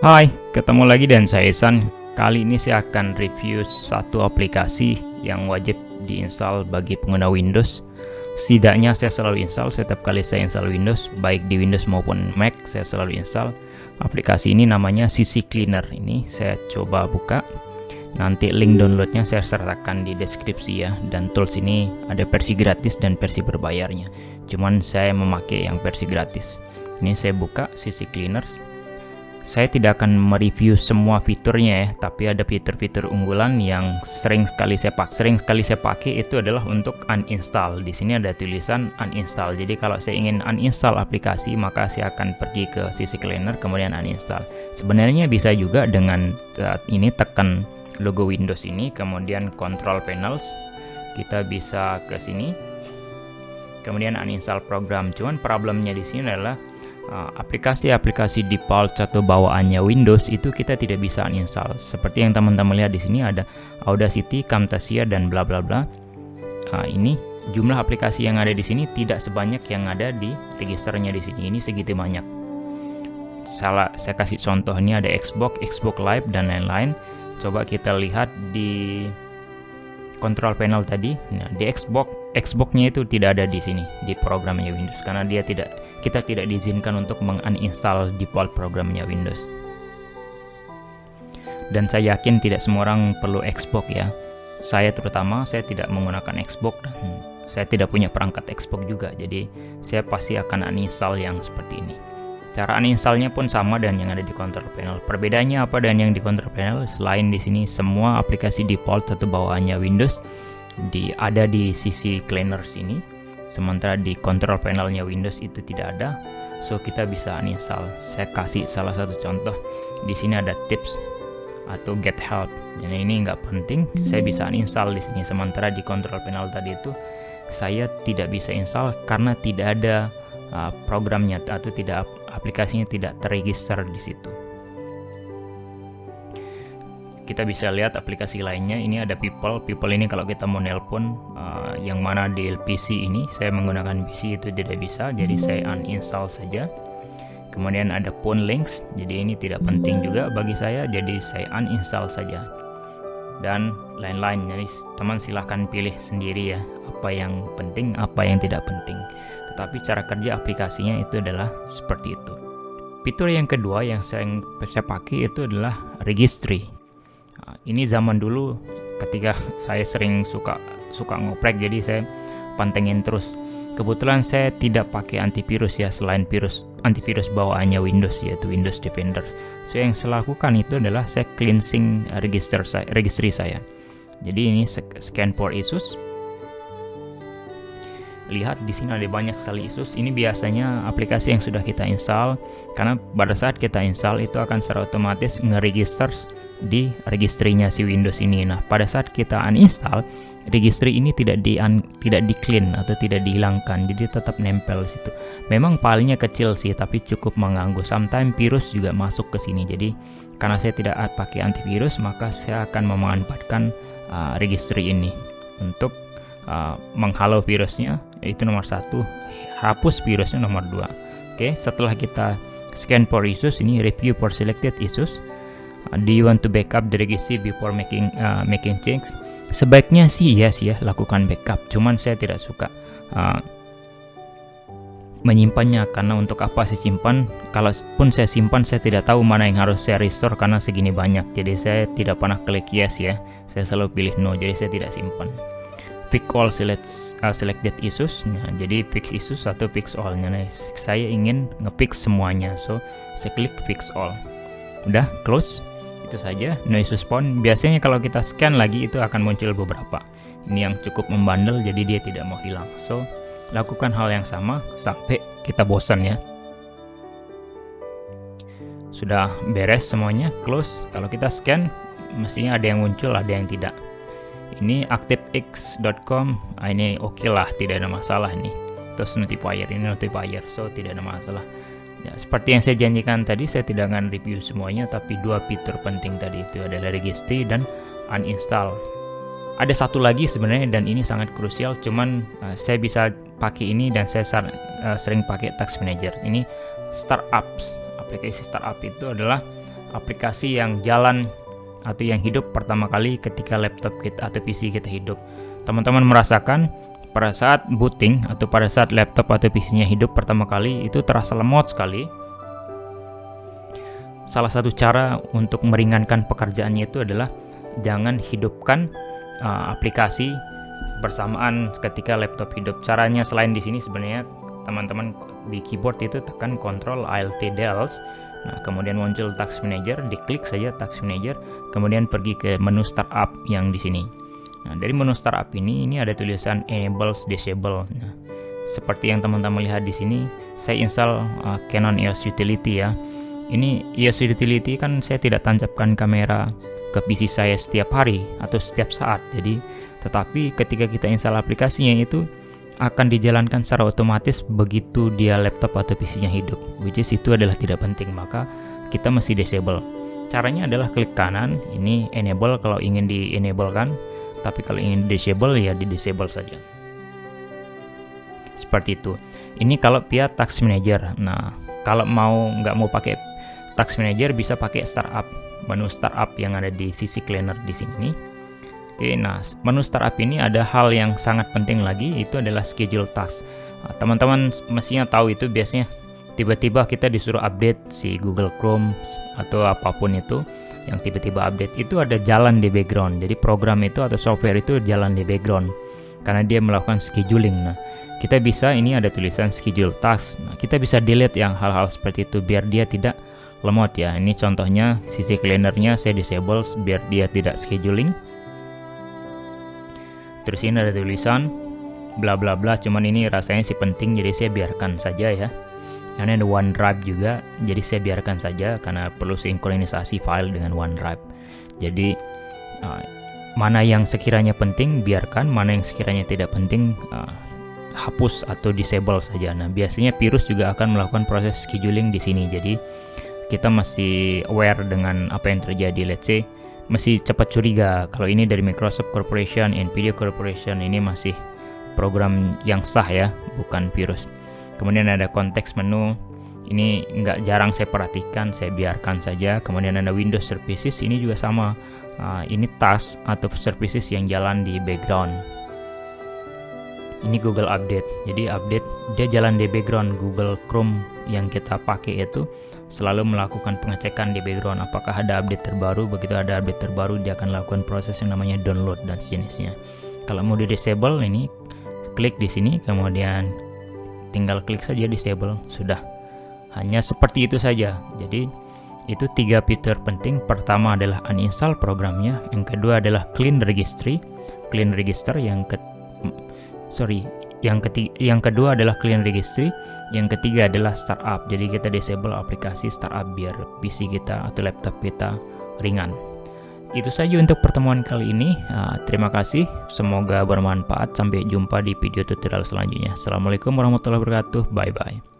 Hai, ketemu lagi dan saya Ihsan. Kali ini saya akan review satu aplikasi yang wajib diinstal bagi pengguna Windows. Setidaknya saya selalu install setiap kali saya install Windows, baik di Windows maupun Mac, saya selalu install. Aplikasi ini namanya CC Cleaner. Ini saya coba buka. Nanti link downloadnya saya sertakan di deskripsi ya. Dan tools ini ada versi gratis dan versi berbayarnya. Cuman saya memakai yang versi gratis. Ini saya buka CC Cleaners. Saya tidak akan mereview semua fiturnya ya, tapi ada fitur-fitur unggulan yang sering sekali saya pakai itu adalah untuk uninstall. Di sini ada tulisan uninstall. Jadi kalau saya ingin uninstall aplikasi, maka saya akan pergi ke CC Cleaner kemudian uninstall. Sebenarnya bisa juga dengan ini tekan logo Windows ini, kemudian control panels. Kita bisa ke sini. Kemudian uninstall program. Cuman problemnya di sini adalah aplikasi-aplikasi default atau bawaannya Windows itu kita tidak bisa uninstall. Seperti yang teman-teman lihat di sini ada Audacity, Camtasia dan bla bla bla. Ini jumlah aplikasi yang ada di sini tidak sebanyak yang ada di registernya di sini. Ini segitu banyak. Saya kasih contoh, ini ada Xbox Live dan lain-lain. Coba kita lihat di control panel tadi. Nah, di Xbox-nya itu tidak ada di sini di programnya Windows karena kita tidak diizinkan untuk menguninstall default programnya Windows. Dan saya yakin tidak semua orang perlu Xbox ya. Saya terutama saya tidak menggunakan Xbox dan saya tidak punya perangkat Xbox juga. Jadi saya pasti akan uninstall yang seperti ini. Cara uninstallnya pun sama dengan yang ada di control panel. Perbedaannya apa dengan yang di control panel? Selain di sini semua aplikasi default atau bawaannya Windows ada di CC Cleaners ini. Sementara di control panelnya Windows itu tidak ada. So kita bisa uninstall. Saya kasih salah satu contoh. Di sini ada tips atau get help. Jadi ini nggak penting. Saya bisa uninstall di sini. Sementara di control panel tadi itu saya tidak bisa install karena tidak ada programnya atau aplikasinya tidak terregister di situ. Kita bisa lihat aplikasi lainnya. Ini ada People ini kalau kita mau nelpon yang mana di PC ini saya menggunakan PC itu tidak bisa, jadi saya uninstall saja. Kemudian ada Phone Links, jadi ini tidak penting juga bagi saya, jadi saya uninstall saja. Dan lain-lain, jadi teman silahkan pilih sendiri ya, apa yang penting, apa yang tidak penting. Tetapi cara kerja aplikasinya itu adalah seperti itu. Fitur yang kedua yang saya pakai itu adalah registry. Ini zaman dulu ketika saya sering suka ngoprek, jadi saya pantengin terus. Kebetulan saya tidak pakai antivirus ya, selain antivirus bawaannya Windows yaitu Windows Defender. So yang saya lakukan itu adalah saya cleansing registry saya. Jadi ini scan for issues. Lihat di sini ada banyak sekali issues. Ini biasanya aplikasi yang sudah kita install, karena pada saat kita install itu akan secara otomatis nge-register di registrinya si Windows ini. Nah, pada saat kita uninstall, registry ini tidak di clean atau tidak dihilangkan, jadi tetap nempel di situ. Memang filenya kecil sih, tapi cukup mengganggu. Sometimes virus juga masuk ke sini. Jadi karena saya tidak pakai antivirus, maka saya akan memanfaatkan registry ini untuk menghalau virusnya, itu nomor 1, hapus virusnya nomor 2. Oke, setelah kita scan for issues, ini review for selected issues. Do you want to backup the registry before making change? Sebaiknya sih yes ya, lakukan backup. Cuman saya tidak suka menyimpannya, karena untuk apa saya simpan? Kalaupun saya simpan, saya tidak tahu mana yang harus saya restore karena segini banyak. Jadi saya tidak pernah klik yes ya. Saya selalu pilih no, jadi saya tidak simpan. Fix all selected issues. Nah, jadi fix issues atau fix all. Nah, saya ingin nge-fix semuanya, so saya klik fix all. Udah, close. Itu saja. No issues found. Biasanya kalau kita scan lagi itu akan muncul beberapa. Ini yang cukup membandel, jadi dia tidak mau hilang. So lakukan hal yang sama sampai kita bosan ya. Sudah beres semuanya, close. Kalau kita scan, mestinya ada yang muncul, ada yang tidak. Ini activex.com, ini oke lah, tidak ada masalah nih. Terus notifier, ini notifier, so tidak ada masalah. Ya, seperti yang saya janjikan tadi, saya tidak akan review semuanya, tapi 2 fitur penting tadi itu adalah registry dan uninstall. Ada satu lagi sebenarnya, dan ini sangat krusial, cuman saya bisa pakai ini dan saya sering pakai Task Manager. Ini startups, aplikasi startup itu adalah aplikasi yang jalan atau yang hidup pertama kali ketika laptop kita atau PC kita hidup. Teman-teman merasakan pada saat booting atau pada saat laptop atau PC-nya hidup pertama kali itu terasa lemot sekali. Salah satu cara untuk meringankan pekerjaannya itu adalah jangan hidupkan aplikasi bersamaan ketika laptop hidup. Caranya selain di sini sebenarnya teman-teman di keyboard itu tekan Ctrl Alt Del. Nah, kemudian muncul Task Manager, diklik saja Task Manager, kemudian pergi ke menu Startup yang di sini. Nah, dari menu Startup ini ada tulisan Enables Disable. Nah, seperti yang teman-teman lihat di sini, saya install Canon EOS Utility ya. Ini EOS Utility kan saya tidak tancapkan kamera ke PC saya setiap hari atau setiap saat. Jadi, tetapi ketika kita install aplikasinya itu akan dijalankan secara otomatis begitu dia laptop atau PC-nya hidup, which is itu adalah tidak penting, maka kita mesti disable. Caranya adalah klik kanan, ini enable kalau ingin di-enable kan, tapi kalau ingin disable ya di-disable saja. Seperti itu. Ini kalau via Task Manager. Nah, kalau nggak mau pakai Task Manager bisa pakai Startup, menu Startup yang ada di sisi cleaner di sini. Oke, nah menu Startup ini ada hal yang sangat penting lagi, itu adalah schedule task. Nah, teman-teman mestinya tahu itu biasanya tiba-tiba kita disuruh update si Google Chrome atau apapun itu yang tiba-tiba update, itu ada jalan di background. Jadi program itu atau software itu jalan di background karena dia melakukan scheduling. Nah, kita bisa, ini ada tulisan schedule task. Nah, kita bisa delete yang hal-hal seperti itu biar dia tidak lemot ya. Ini contohnya sisi cleanernya saya disable biar dia tidak scheduling. Terus ini ada tulisan bla bla bla, cuman ini rasanya sih penting jadi saya biarkan saja ya. Ini ada OneDrive juga, jadi saya biarkan saja karena perlu sinkronisasi file dengan OneDrive. Jadi mana yang sekiranya penting biarkan, mana yang sekiranya tidak penting hapus atau disable saja. Nah, biasanya virus juga akan melakukan proses scheduling di sini. Jadi kita masih aware dengan apa yang terjadi. Let's say masih cepat curiga kalau ini dari Microsoft Corporation, Nvidia Corporation, ini masih program yang sah ya, bukan virus. Kemudian ada konteks menu, ini nggak jarang saya perhatikan, saya biarkan saja. Kemudian ada Windows Services, ini juga sama, ini task atau services yang jalan di background. Ini Google Update, jadi update dia jalan di background. Google Chrome yang kita pakai itu selalu melakukan pengecekan di background apakah ada update terbaru. Begitu ada update terbaru dia akan lakukan proses yang namanya download dan sejenisnya. Kalau mau di disable ini klik di sini, kemudian tinggal klik saja disable, sudah. Hanya seperti itu saja. Jadi itu 3 fitur penting. Pertama adalah uninstall programnya, yang kedua adalah clean register, yang kedua adalah clean registry, yang ketiga adalah startup. Jadi kita disable aplikasi startup biar PC kita atau laptop kita ringan. Itu saja untuk pertemuan kali ini. Terima kasih, semoga bermanfaat. Sampai jumpa di video tutorial selanjutnya. Assalamualaikum warahmatullahi wabarakatuh. Bye bye.